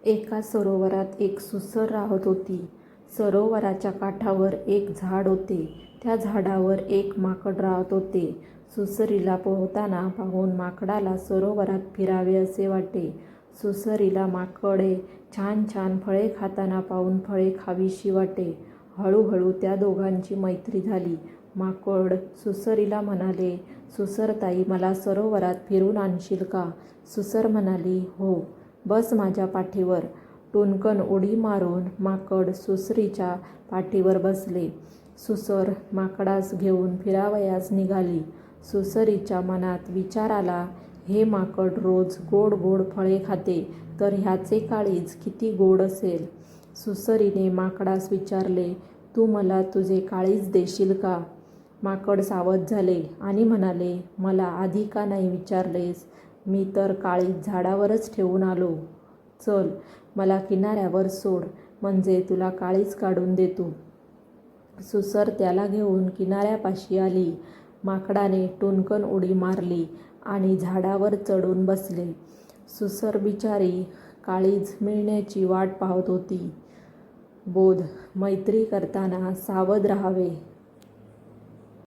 एका सरोवरात एक सुसर राहत होती. सरोवराच्या काठावर एक झाड होते. त्या झाडावर एक माकड राहत होते. सुसरीला पोहताना पाहून माकडाला सरोवरात फिरावे असे वाटे. सुसरीला माकडे छान छान फळे खाताना पाहून फळे खावीशी वाटे. हळूहळू त्या दोघांची मैत्री झाली. माकड सुसरीला म्हणाले, "सुसरताई, मला सरोवरात फिरून आणशील का?" सुसर म्हणाली, "हो, बस माझ्या पाठीवर." टुणकन उडी मारून माकड सुसरीच्या पाठीवर बसले. सुसर माकडास घेऊन फिरावयास निघाली. सुसरीच्या मनात विचार आला, "हे माकड रोज गोड गोड फळे खाते, तर ह्याचे काळीज किती गोड असेल." सुसरीने माकडास विचारले, "तू मला तुझे काळीज देशील का?" माकड सावध झाले आणि म्हणाले, "मला आधी का नाही विचारलेस? मी तर काळीज झाडावरच ठेवून आलो. चल, मला किनाऱ्यावर सोड, म्हणजे तुला काळीज काढून देतो." सुसर त्याला घेऊन किनाऱ्यापाशी आली. माकडाने टुणकन उडी मारली आणि झाडावर चढून बसले. सुसर बिचारी काळीज मिळण्याची वाट पाहत होती. बोध: मैत्री करताना सावध राहावे.